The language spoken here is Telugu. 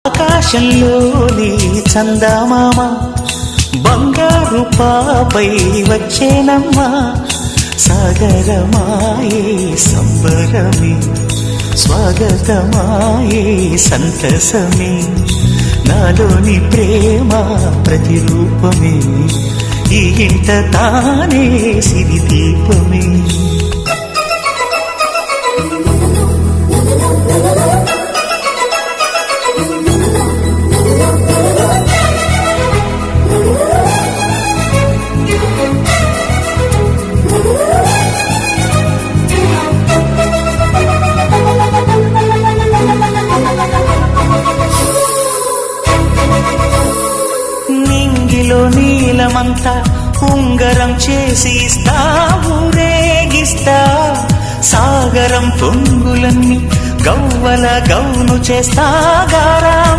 ఆకాశంలోని చందమామ బంగారు పాపై వచ్చేనమ్మా సాగరమాయే సంబరమే స్వాగతమాయే సంతసమే నాలోని ప్రేమ ప్రతిరూపమే ఈ ఇంట తానే సిరిదీపమే నీలమంతా ఉంగరం చేసి ఇస్తా ఊరేగిస్తా సాగరం పొంగులన్నీ గవ్వల గౌను చేస్తా గారా